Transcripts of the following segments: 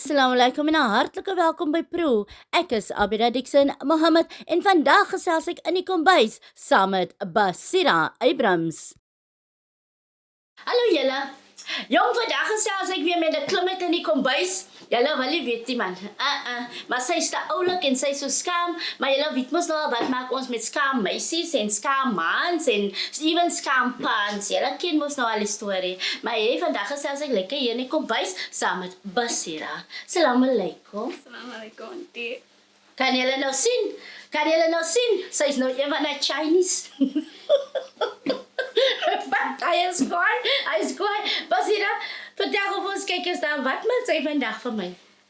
Assalamualaikum en hartlike welkom by Pro. Ek is Abida Dixon Mohammed en vandag gesels ek in die kombuis saam met Basira Abrams. Hallo julle. Jong, vandag gesels ek weer met 'n klimmet in die kombuis. Julle wil nie weet nie man. Maar sy is te oulik en sy is so skaam, maar julle weet mos nou al wat maak ons met skaam meisies en skaam mans en even skaam paans. Julle ken mos nou al die storie. Maar vandag gesels ek lekker hier in die kombuis saam met Basira. Assalamualaikum. Assalamualaikum, auntie. Kan julle nou sien? Kan julle nou sien? Sy is nou een van die Chinese. Hy is kwaai. Basira, vertel of ons kijkers dan, wat maakt sy vandag vir my?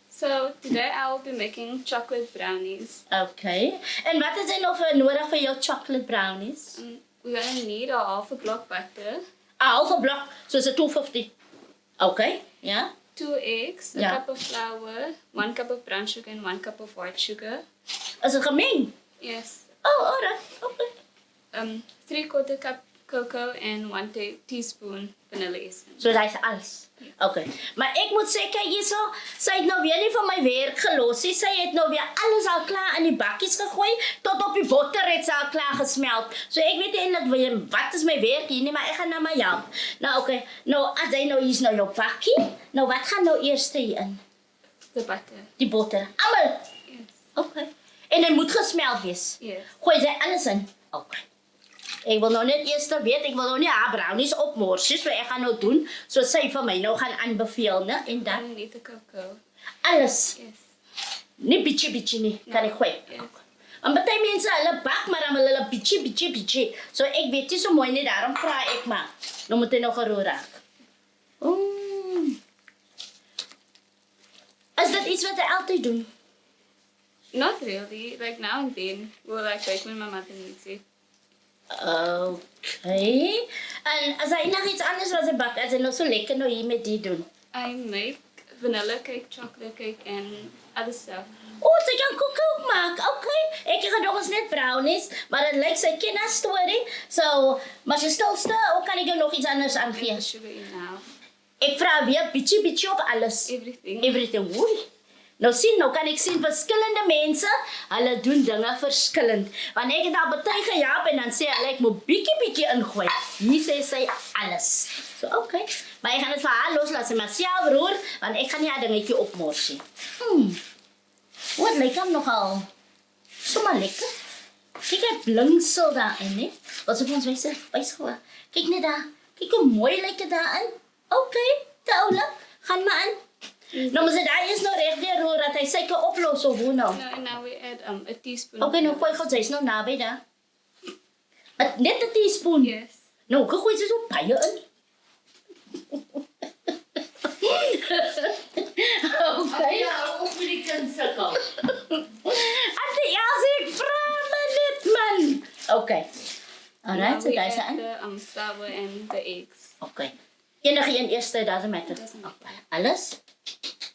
So today I will be making chocolate brownies. Okay. En wat is er nog nodig vir jou chocolate brownies? We're gonna need a half a block butter, 'n halve blok, soos 'n 250. Okay, ja. 2 eggs, a Yeah. cup of flour, 1 cup of brown sugar and 1 cup of white sugar. Is dit gemeng? Yes. Oh, alright. Okay. 3/4 cup cocoa and 1 teaspoon vanilla essence. So dis alles. Okay. Maar ek moet sê kyk hierso, sy het nou weer nie van my werk gelos nie. Sy het nou weer alles al klaar in die bakkies gegooi tot op die botter het sy al klaar gesmelt. So ek weet eintlik weer wat is my werk hier nie, maar ek gaan nou maar help. Nou okay. Nou as jy nou hier's nou jou bakkie, nou wat gaan nou eers hierin? The butter. Die botter. Almal. Yes. Okay. En dit moet gesmelt wees. Yes. Gooi jy alles in. Okay. Ek wil nou net eers weet, ek wil nou nie haar brownies opmors, so ek gaan nou doen, so sy vir my nou gaan aanbeveel, né? En dan And need the cocoa. alles. Yes. Nie bietjie nie, kan ek gooi. Yes. En baie mense hulle bak, maar dan wil hulle bietjie. So ek weet nie so mooi nie, daarom vra ek maar. Nou moet hy nog geroer raak. Is dit iets wat jy altyd doen? Not really. Like now and then, we'll like bake when my mother needs it. Okay. En as hy nog iets anders wat sy bak, as hy nou so lekker nou hier met die doen. I make vanilla cake, chocolate cake, and other stuff. Sy kan koek ook maak. Okay. Ek het gedog ons net brownies, maar dit lyk sy ken haar storie. So, maar sy stilste, ook kan ek jou nog iets anders aangee. The sugar in now. Ek vra weer bietjie of alles. Everything. Oei. Nou kan ek sien verskillende mense, hulle doen dinge verskillend. Want ek het al baie gehelp en dan sê hulle ek moet bietjie ingooi. Hier sê sy alles. So okay. Maar ek gaan dit vir haar los laat sy maar self roer, want ek gaan nie haar dingetjie opmors nie. Wat lyk hom nogal? Sommer lekker. Kyk hy blinksel daarin, né? Wat sê ons wys gewoon. Kyk net daar. Kyk hoe mooi lyk dit daarin. Okay, te oulik. Gaan maar in. Nou moet jy daar eers nou reg weer roer dat hy suiker oplos of hoe nou? No, and now we add a teaspoon. Okay, nou gooi God, sy's nou naby daar. Net 'n teaspoon. Yes. Nou, gooi sy so baie in. Okay. Ja, ook met die kind sukkel. Ek vra maar net man. Okay. Alright, so we daar's add aan. the flour and the eggs. Okay. Enige een eerste, doesn't matter. Doesn't matter. Alles?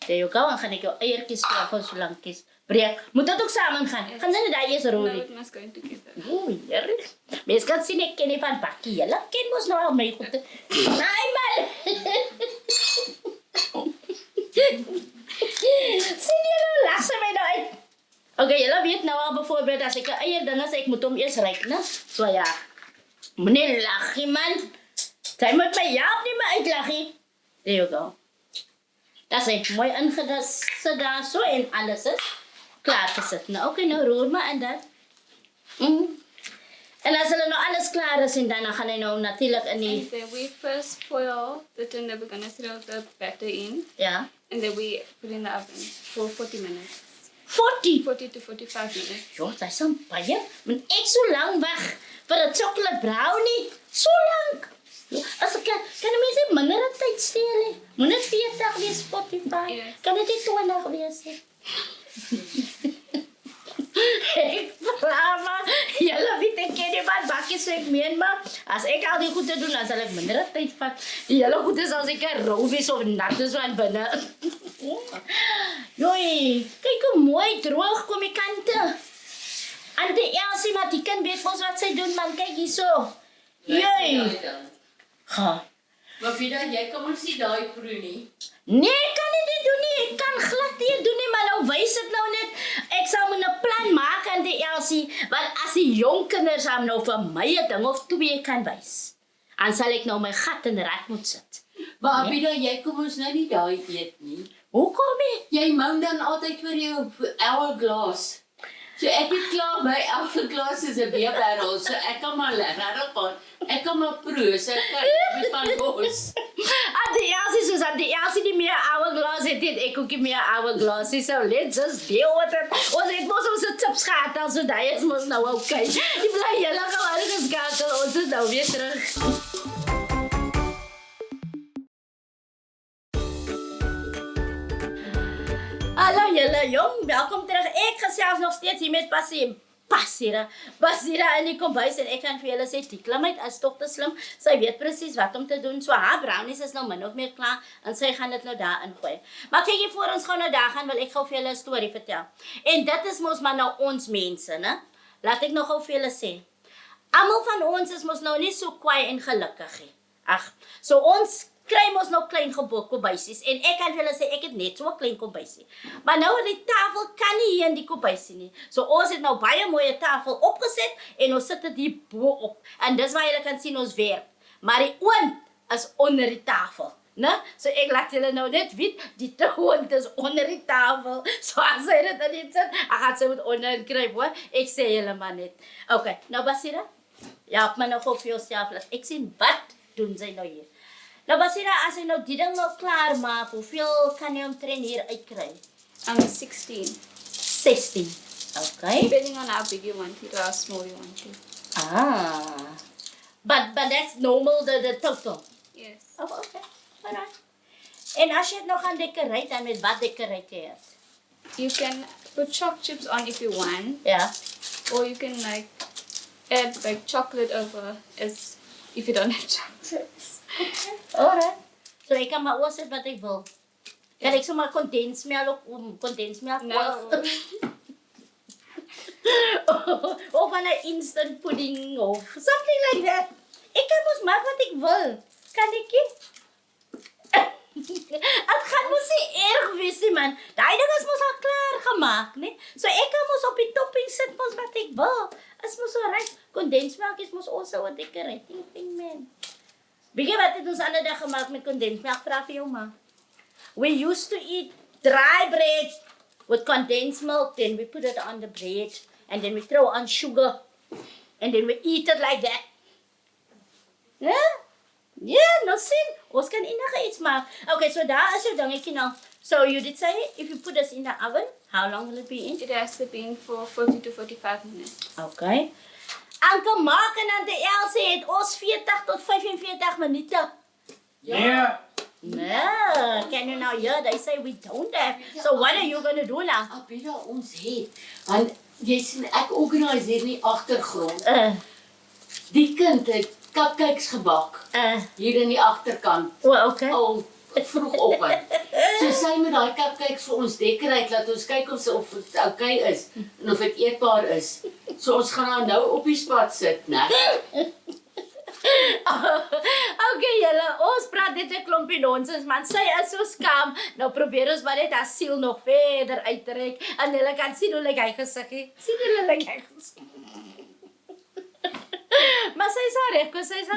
There you go, en gaan ek jou eiertjies vra vir so lankies. Breek. Moet dit ook samen gaan? Yes. Gaan sy net daar eers No, roer? it must go together. Heerlijk. Mens kan sien, ek ken nie van bakkie. Julle ken mos nou al my goed. Nee, man. Sien julle, lag sy my nou uit. Okay, julle weet nou al bijvoorbeeld, as ek 'n eier ding is, ek moet hom eers ryk, né? So ja. Moenie lag nie, man. Sy moet my help nie meer uitlag nie. There you go. Dat is mooi ingedis daar so en alles is klaar gesit. Nou, okay, nou roer maar en dan. En as hulle nou alles klaar is en dan gaan hy nou natuurlik in die And then we first foil the tin that we're going to throw the batter in. ja, And then we put in the oven for 40 minutes. 40. 40 to 45 minutes. Jo, dit is so baie. Want ek so lank wag vir 'n chocolate brownie. So lank. As ek kan mense minder tyd steel nie. Moenie 40 wees Spotify. Yes. Kan dit nie 20 wees nie? Ek vra maar, julle weet ek ken nie wat bakkies so ek meen maar, as ek al die goede doen, dan sal ek minder tyd vat. Die hele goede sal seker rou wees of nat is van binne. Joi, kyk hoe mooi droog kom die kante. Ante Elsie, maar die kind weet mos wat sy doen, man, kyk hierso. Joi. Ha. Maar Vida, jy kan ons nie daai proe nie. Nee, ek kan dit nie doen nie. Ek kan glad nie doen nie, maar nou wys dit nou net. Ek sal moet 'n plan maak aan die Elsie, want as die jong kinders hom nou vir my 'n ding of twee kan wys, dan sal ek nou my gat in die rad moet sit. Maar Abida, jy kom ons nou nie daai eet nie. Hoekom nie? Jy mou dan altyd vir jou hourglass. So ek het klaar my hourglass is 'n beerbarrel, so ek kan maar regtig gaan. Ek kan maar proe, so ek kan met van los. Aan die Elsie soos aan die Elsie die meer hourglass het, ek ook nie meer hourglass. So let's just deal with it. Ons het mos ons tips gehad, also daai is mos nou okay. Die bly julle gewoon geskakel, ons is nou weer terug. Hallo julle jong, welkom terug. Ek gesels nog steeds hier met Basira in die kombuis en ek kan vir julle sê, die klimheid is tog te slim. Sy weet presies wat om te doen. So haar brownies is nou min of meer klaar en sy gaan dit nou daar ingooi. Maar kyk hier voor ons gou nou daar gaan, wil ek gou vir julle 'n storie vertel. En dit is mos maar nou ons mense, né? Laat ek nog gou vir julle sê. Almal van ons is mos nou nie so kwaai en gelukkig nie. Ag, so ons kry mos nou klein kombuisies en ek kan vir julle sê ek het net so 'n klein kombuisie. Maar nou op die tafel kan nie hier in die kombuisie nie. So ons het nou baie mooie tafel opgeset en ons sit dit hier bo op. En dis waar julle kan sien ons werk. Maar die oond is onder die tafel, né? So ek laat julle nou net weet, die oond is onder die tafel. So as jy dit dan net sit, ek gaan sy moet onder kry, hoor. Ek sê julle maar net. Okay, nou Basira, ja, maar nou vir jouself laat ek sien wat doen sy nou hier. Nou Basira, as jy nou die ding nou klaar maak, hoeveel kan jy omtrent hier uitkry? 16. 16. Okay. Depending on how big you want it or how small you want it. Ah. But that's normal, the total. Yes. Oh, okay. Alright. En as jy het nog gaan decorate, dan met wat decorate jy het? You can put choc chips on if you want, Ja. or you can like add like chocolate over as if you don't have chocolates. Alright. So ek kan maar oorsit wat ek wil. Kan ek sommer kondensmelk No. of aan 'n instant pudding of something like that. Ek kan mos maak wat ek wil. Kan ek nie? Het gaan mos nie erg wees nie, man. Daai ding is mos al klaar gemaak, né? So ek kan mos op die topping sit mos wat ek wil. Is mos so reg. Kondensmelk is mos also 'n decorating thing, man. Weet jy wat het ons ander dag gemaak met kondensmelk? Vra vir jou ma. We used to eat dry bread with condensed milk, then we put it on the bread, and then we throw on sugar, and then we eat it like that. Yeah? Yeah, no sin. Ons kan enige iets maak. Okay, so daar is jou dingetjie nou. So you did say, if you put this in the oven, how long will it be in? It has to be in for 40 to 45 minutes. Okay. Anke Mark en Ante Elsie het ons 40 tot 45 minute. Yeah. No, can you now hear? They say we don't have. So what are you going to do now? Abida, ons het. Want jy sien ek organiseer nie agtergrond. Die kind het cupcakes gebak hier in die agterkant. Well, okay. Al vroegoggend. So sy moet daai cupcakes vir ons decorate, laat ons kyk of dit okay is en of dit eetbaar is. So ons gaan haar nou op die spot sit, né? Okay, julle, ons praat dit 'n klompie nonsens, man. Sy is so skaam. Nou probeer ons maar net haar siel nog verder uittrek en hulle kan sien hoe lyk hy gesiggie. Sien julle lyk hy gesig. Maar sy is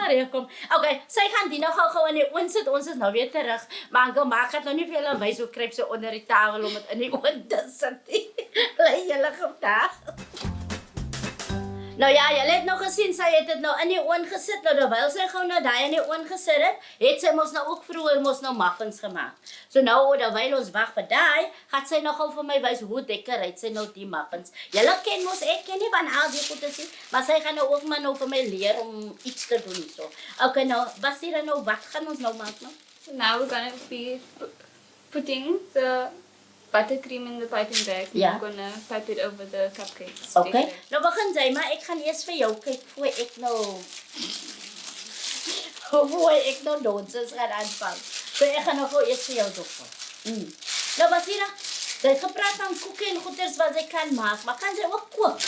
reg kom. Okay, sy gaan die nou gou in die oond sit. Ons is nou weer terug. Maar Anke maak het nou nie vir julle wys hoe kruip sy onder die tafel om dit in die oond te sit. Bly julle vandag. Nou ja, julle het nog gesien, sy het dit nou in die oond gesit. Nou terwyl sy gou nou daai in die oond gesit het sy mos nou ook vroeër mos nou muffins gemaak. So nou terwyl ons wag vir daai, gaan sy nog gou vir my wys hoe decorate sy nou die muffins. Julle ken mos, ek ken nie van al die goeie sien, maar sy gaan nou ook maar nou vir my leer om iets te doen so. Okay, nou, Basira, nou wat gaan ons nou maak nou? So now we're gonna be putting the buttercream in the piping bag. Yeah. We're gonna pipe it over the cupcakes. Okay. Nou begin sy, maar ek gaan eers vir jou kyk voor ek nou nonsens gaan aanvang. So ek gaan nou gou eers vir jou dop. Nou Basira, sy het gepraat van koeke en goeders wat sy kan maak, maar kan sy ook kook?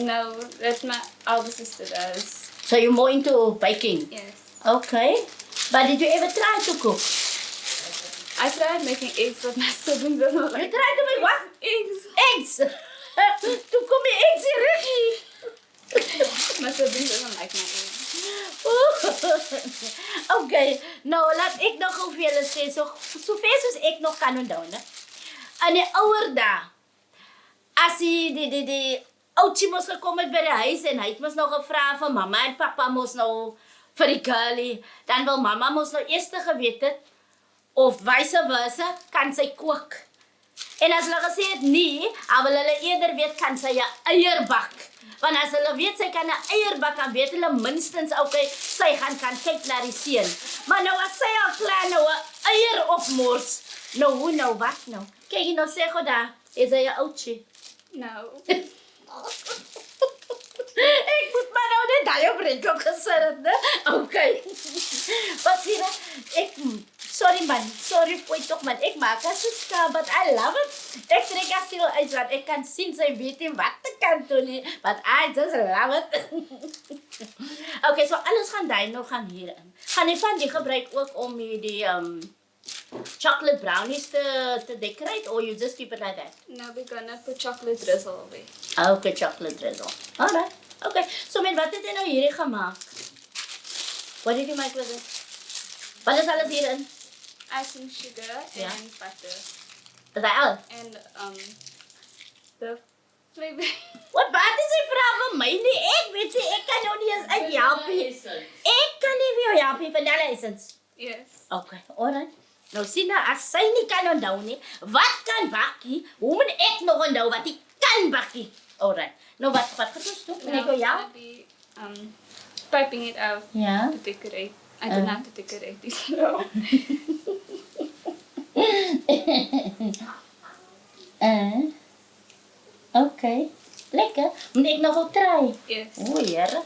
No, that's my elder sister does. So you're more into baking? Yes. Okay. But did you ever try to cook? I tried making eggs, but my siblings doesn't You like try to make what? eggs. Eggs! Toe kom die eggs hier ruggie. My siblings doesn't like my eggs. Okay, nou laat ek nog gou vir julle sê, so ver soos ek nog kan onthou, né? In die ouer dae, as die oudjie mos gekom het by die huis en hy het mos nou gevra vir mamma en papa mos nou vir die girlie, dan wil mamma mos nou eers geweet het, of vice versa, kan sy kook. En as hulle gesê het nie, dan wil hulle eerder weet, kan sy 'n eier bak. Want as hulle weet sy kan 'n eier bak, dan weet hulle minstens, okay, sy gaan kyk na die seun. Maar nou as sy al klaar nou 'n eier opmors, nou hoe nou, wat nou? Kyk jy nou sê gou daar, is hy 'n oudjie? No. Ek moet maar nou net daai opbreek ook gesit het, né? Okay. Wat sien ek? Sorry man, sorry pooi toch man, ek maak as so skaam, but I love it. Ek trek as stil uit, want ek kan sien sy weet nie wat te kan doen nie, but I just love it. Okay, so alles gaan daai nou gaan hierin. Gaan jy van die gebruik ook om die chocolate brownies te decorate, or you just keep it like that? Now we're gonna put chocolate drizzle away. Okay, chocolate drizzle. Alright, okay. So met wat het jy nou hierdie gemaak? What did you make with it? Wat is alles hierin? Icing sugar Yeah. and butter. Is dat al? And the flavor. Wat is die vraag vir my nie? Ek weet nie, ek kan jou nie eens uithelp nie. Ek kan nie vir jou help nie, vanilla essence. Yes. Okay, alright. Nou sien nou, as sy nie kan onthou nie, wat kan bakkie? Hoe moet ek nog onthou wat die kan bakkie? Alright. Nou wat gaan ons doen? Moet ek jou I'm help? gonna be piping it out Ja. to decorate. I don't know how to decorate this. No. Okay. Lekker. Moet ek nog gou try? Yes. O, Here.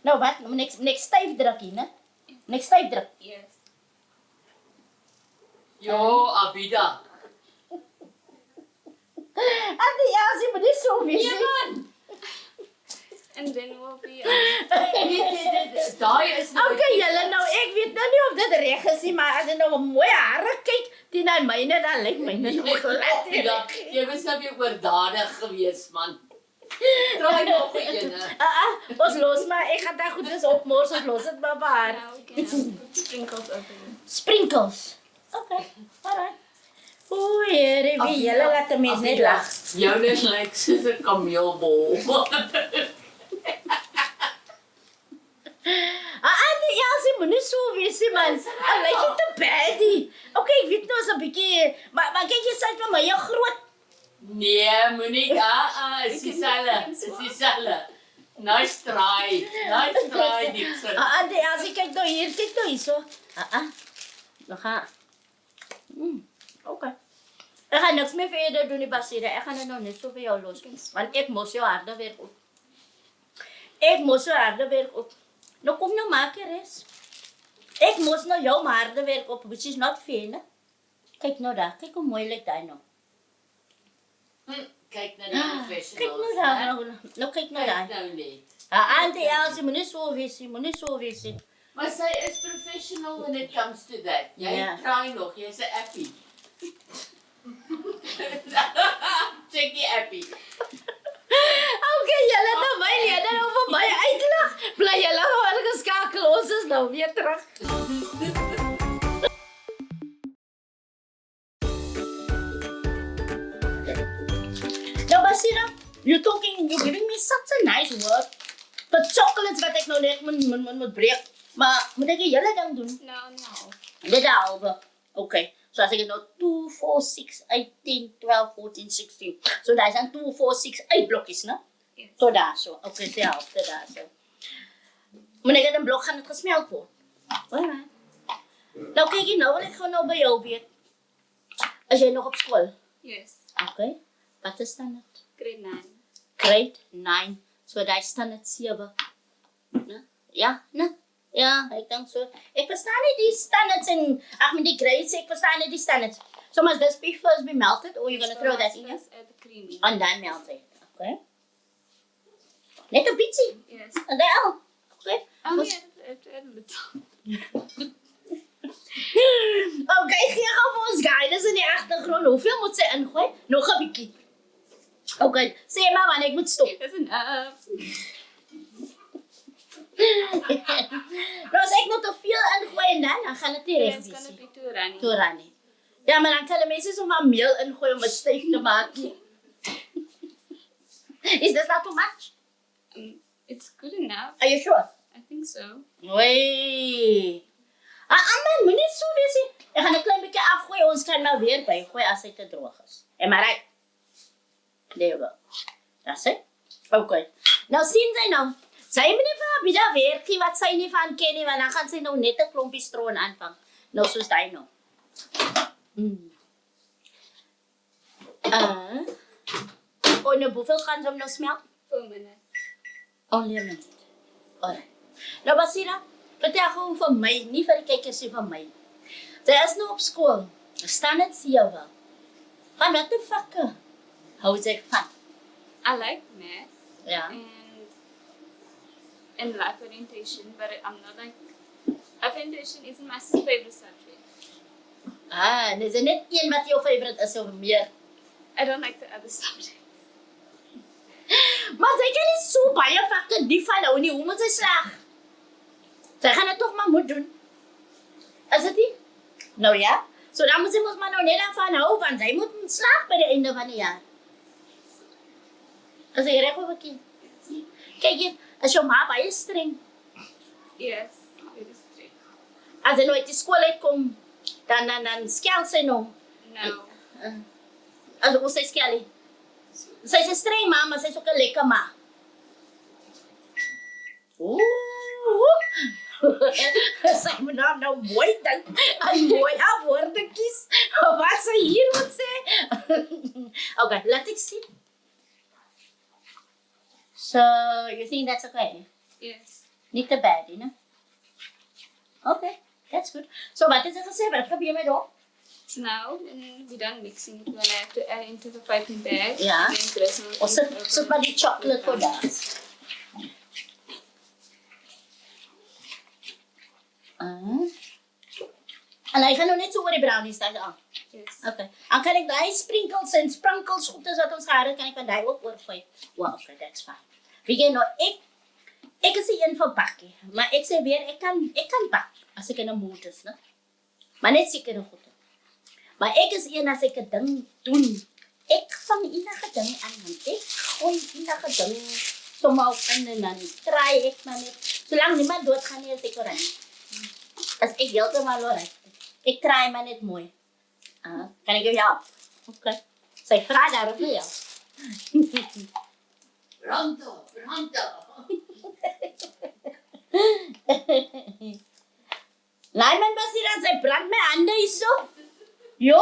Nou wat? Moet ek styf druk hier, né? Moet ek styf druk? Yes. Jo, Abida. Ante Elsie, moet nie so wees nie. man. And then we'll be. Daai is nou Okay, julle nou, ek weet nou nie of dit reg is nie, maar as jy nou 'n mooi hare kyk, die na myne, dan lyk myne nog glad. Abida, jy was nou weer oordadig geweest, man. Draai nog 'n ene. Ons los maar, ek gaan daai goedes opmors, ons los dit maar vir haar. Now we can put sprinkles over it. Sprinkles. Okay, alright. O, Here, wie julle laat 'n mens net lag. Joune lyk soos 'n kameelbol. Ante Elsie, moet nie so wees nie, man. Ek lyk nie te bad nie. Okay, ek weet nou is 'n bietjie, maar kyk jy sê vir my, jy groot. Nee, moenie. Is dieselfde. Nice try, Dixon. Ante Elsie, kyk nou hierso. Nou gaan. Okay. Ek gaan niks meer verder doen nie, Basira. Ek gaan dit nou net so vir jou los. Want ek mos jou harde werk op. Nou kom nou maak jy res. Ek mos nou jou harde werk op, which is not fair, né? Kyk nou daar, kyk hoe mooi lyk daai nou. Kyk na die professionals. Kyk nou daar, nou kyk nou daar. Nou net. Auntie Elsie, moenie so wees nie. Maar sy is professional when it comes to that. Jy Ja. try nog, jy's 'n appie. Check die appie. Okay, julle nou my lede nou vir my uitlag. Bly julle maar geskakel, ons is nou weer terug. Nou Basira, you're giving me such a nice word. The chocolates wat ek nou net moet breek. Maar moet ek die hele ding doen? No. Dit halve. Okay. So as ek het nou 2, 4, 6, 8, 10, 12, 14, 16. So daar zijn 2, 4, 6, 8 blokjes, né? Yes. Tot daar zo. Okay, de helft daar zo. Wanneer ik een blok gaan het gesmeld worden. Alright. Nou kijk je nou, wil ik gewoon nou bij jou weet. Als jij nog op school. Yes. Okay. Wat is dan het? Grade 9. Grade 9. So daar staan het 7. Ne? Ja, ne? Ja, ik denk zo. Ik versta niet die standards in, met die grades, ik versta niet die standards. So must this be first be melted or you're gonna throw that in? Yes, add the cream in. And then melt it. Okay. Net een beetje. Yes. En dan. Okay. Only add a little. Okay, gee gou vir ons guidance in die agtergrond. Hoeveel moet sy ingooi? Nog 'n bietjie. Okay, sê maar wanneer ek moet stop. That's enough. Nou as ek nog te veel ingooi en dan gaan dit nie reg It's gonna wees nie. be too runny. Toe Rani. Ja, maar dan kan die mense sommer meel ingooi om dit styf te maak. Is this not too much? It's good enough. Are you sure? I think so. Wee. Man, moenie so wees nie. Ek gaan 'n klein bietjie afgooi, ons kan maar weer bygooi as hy te droog is. Am I right? There you go. That's it. Okay. Nou sien sy nou. Sy moet nie vir haar bieda werkie wat sy nie van ken nie, want dan gaan sy nou net 'n klompie stroon aanvang. Nou soos daai nou. Nou hoeveel gaan sy hom nou smelt? 4 minutes. Only a minute. Alright. Nou Basira, vertel gewoon van my, nie vir die kykers nie van my. Sy is nou op skool. Staan dit 7. Van wat die vakke hou sy van? I like math Ja. and life orientation, but I'm not like life orientation isn't my favorite subject. En is er net een wat jou favorite is of meer? I don't like the other subjects. Maar sy kan nie so baie vakke nie van hou nie, hoe moet sy slaag? Sy gaan dit toch maar moet doen. Is dit nie? Nou ja, so dan moet sy mos maar nou net daarvan hou, want sy moet slaag by die einde van die jaar. Is hy reg of ek? Kyk hier, is jou ma baie streng? Yes, very strict. As hy nou uit die skool uitkom, dan skel sy nou. No. As hoe sy skel nie. Sy is 'n streng ma, maar sy is ook 'n lekker ma. Ooh. Sy moet nou mooi dink en mooi woorde kies. Wat sy hier moet sê. Okay, laat ek sien. So, you think that's okay? Yes. Niet te bad, you know? Okay, that's good. So, wat is er gesê? Wat gebeur met hom? So now, when we're done mixing it, we're gonna have to add into the piping bag. Yeah. And then drizzle it Ons sit maar die chocolate voor daar. En hy gaan nou net so oor die brownies daai aan. Yes. Okay. Dan kan ek daai sprinkles en sprinkles goedes wat ons gehad het, kan ek van daai ook oorgooi. Well, okay, that's fine. Weet jy nou, ek is die een van bakkie, maar ek sê weer, ek kan bak as ek in 'n mood is, né? Maar net sekere goede. Maar ek is een as ek 'n ding doen. Ek vang enige ding aan, want ek gooi enige ding sommer op in en dan try ek maar net. Solank niemand doodgaan nie, is ek oral. As ek heeltemal oral. Ek try maar net mooi. Kan ek jou help? Okay. Sy vra daarop nie, ja. Pronto. Lyman Basira, sy brand my hande hierso. Jo.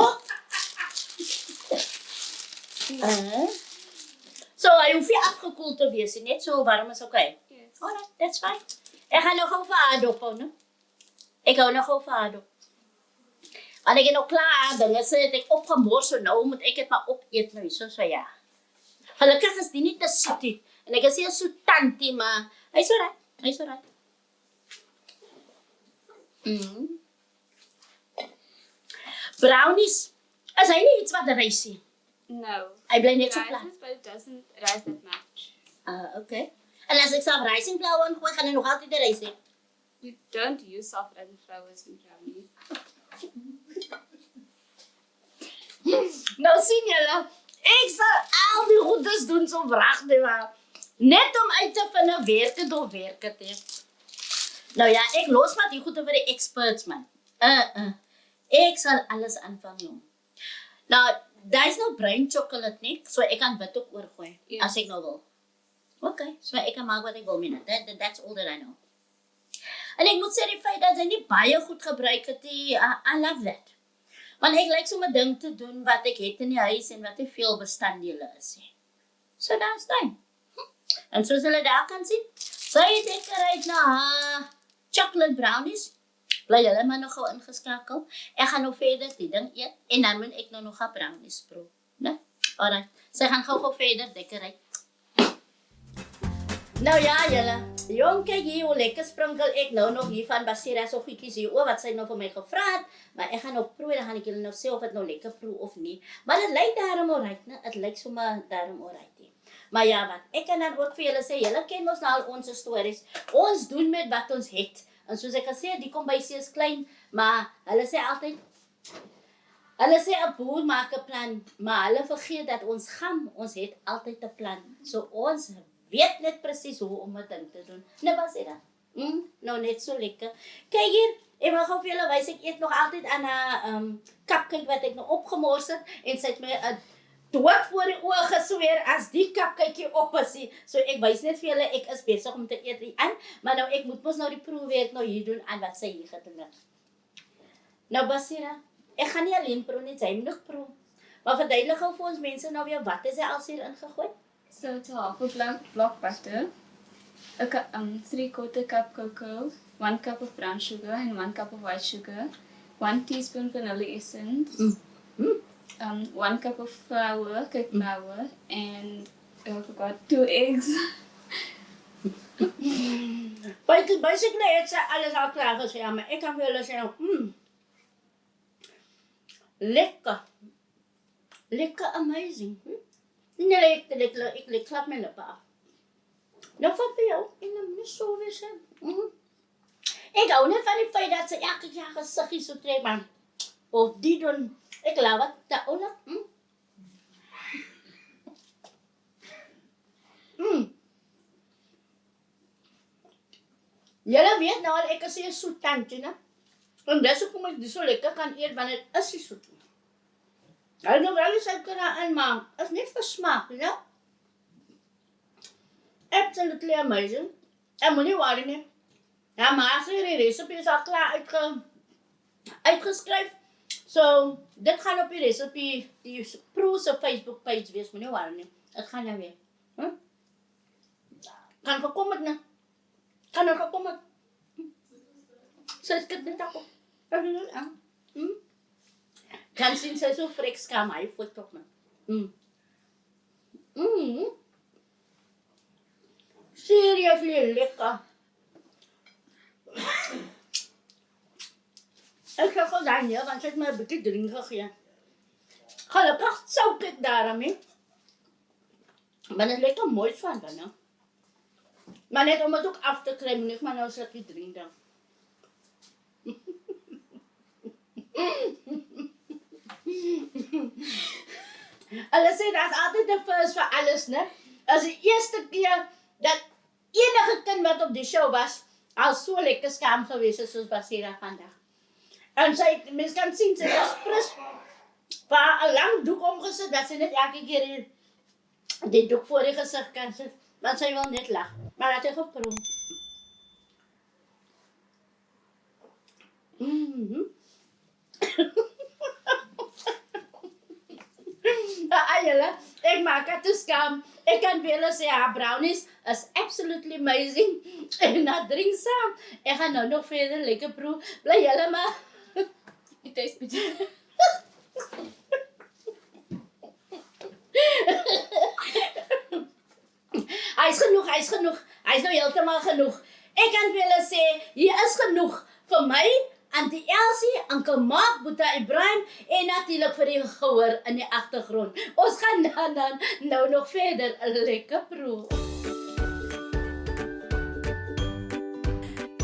So, hy hoef nie afgekoel te wees, net so warm is okay. Yes. Alright, that's fine. Ek gaan nou gou vir haar dop hou, né? Ek hou nou gou vir haar dop. Want ek het nou klaar dinge sê het ek opgemors, so nou moet ek dit maar opeet nou, so ja. Gelukkig is die nie te soet nie. En ek is nie so tantie, maar hy's alright. Brownies, is hy nie iets wat reis nie? No. Hy bly net It so plat. rises, but it doesn't rise that much. Okay. En as ek self rising flour ingooi, gaan hy nog altyd reis nie. You don't use soft rising flours in brownies. Nou sien julle, ek sal al die goedes doen so wragtig maar. Net om uit te vind werk het of werk het nie. Nou ja, ek los maar die goede vir die experts man. Ek sal alles aanvang jong. Nou, daar is nou bruin chocolate nie, so ek kan wit ook oorgooi, Yes. as ek nou wil. Okay, so ek kan maak wat ek wil met dit. That's all that I know. En ek moet sê die feit dat hy nie baie goed gebruik het nie, I love that. Want ek lyk so 'n ding te doen wat ek het in die huis en wat nie veel bestanddele is nie. So that's fine. En soos julle daar kan sien, sy het ek gereed na chocolate brownies. Bly julle maar nog gou ingeskakel. Ek gaan nou verder die ding eet en dan moet ek nou nog 'n brownies proe, né? Alright. Sy gaan gou verder decorate. Nou ja, julle. Jong, kyk hier hoe lekker sprinkel ek nou nog hier van Basira so goedjies hier oor wat sy nou vir my gevra het, maar ek gaan nou proe, dan gaan ek julle nou sê of dit nou lekker proe of nie. Maar dit lyk daarom alright, né? Dit lyk sommer daarom alright. Maar ja, wat ek kan dan ook vir julle sê, julle ken mos nou al ons stories. Ons doen met wat ons het. En soos ek gesê het, die kombuisie is klein, maar hulle sê altyd 'n boer maak 'n plan, maar hulle vergeet dat ons het altyd 'n plan. So ons weet net presies hoe om 'n ding te doen. Nou was dit dan. Nou net so lekker. Kyk hier, ek wil gou vir julle wys, ek eet nog altyd aan 'n cupcake wat ek nou opgemors het en sy het my 'n dood voor die oë gesweer as die cupcake op is. So ek wys net vir julle, ek is besig om te eet hier aan, maar nou ek moet mos nou die proewerk nou hier doen aan wat sy hier gedoen het. Nou Basira, ek gaan nie alleen proe nie, sy moet nog proe. Maar verduidelik gou vir ons mense nou weer wat is hy als hier ingegooi? So it's a half a block butter, a 3/4 cup cocoa, 1 cup of brown sugar and 1 cup of white sugar, 1 teaspoon vanilla essence, 1 cup of flour, cake flour, and I forgot 2 eggs. Basically, het sy alles al klaar gesê, maar ek kan vir julle sê, lekker. Lekker amazing. Nee, ek klap my lippe af. Nou wat vir jou, en dan moet so wees. Ek hou net van die feit dat sy elke jaar gesiggie so trek, man. Of die doen, ek laat wat, dat ook nog. Julle weet nou al, ek is hier soet tante, ne? En dis hoekom ek dit so lekker kan eet, want het is nie soet. Hy nou wel die suiker daarin, maar is net vir smaak, ja? Absolutely amazing. En moet nie worry nie. Ja, maar as die recipe is al klaar uitgeskryf. So, dit gaan op die recipe, die Pro se Facebook page wees, moet nie worry nie. Dit gaan nou weer. Kan gekom het, ne? Kan er gekom het. Sy skit net op. Kan sien sy so vrek skam, hy voet op my. Seriously lekker. Ek ga gou dan hier, want sy het my 'n bietjie drink gegee. Gelukkig souk ek daarmee. Maar dit lekker mooi van dan, ne? Maar net om het ook af te kry, moet ek maar nou 'n slukkie drink dan. Hulle sê dat is altyd 'n first vir alles, né? As die eerste keer dat enige kind wat op die show was, al so lekker skaam gewees het soos Basira vandag. En sy, mens kan sien, sy was prins vir 'n lang doek omgesit, dat sy net elke keer die doek voor die gesig kan sit, want sy wil net lag. Maar dat hy geproef. Julle, ek maak het te skam. Ek kan vir julle sê, haar brownies is absolutely amazing. En na drink saam. Ek gaan nou nog verder lekker proe. Bly julle maar. It tastes bitter. Hy's genoeg. Hy's nou heeltemal genoeg. Ek kan vir julle sê, hier is genoeg vir my, Auntie Elsie, Uncle Mark, Boeta Ibrahim en natuurlik vir die gehoor in die agtergrond. Ons gaan dan nou nog verder 'n lekker proe.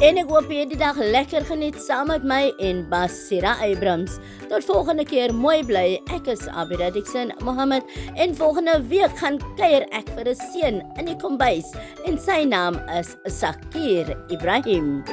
En ek hoop jy die dag lekker geniet saam met my en Basira Abrams. Tot volgende keer, mooi bly. Ek is Abida Dixon Mohammed en volgende week gaan kuier ek vir 'n seun in die kombuis en sy naam is Sakir Ibrahim.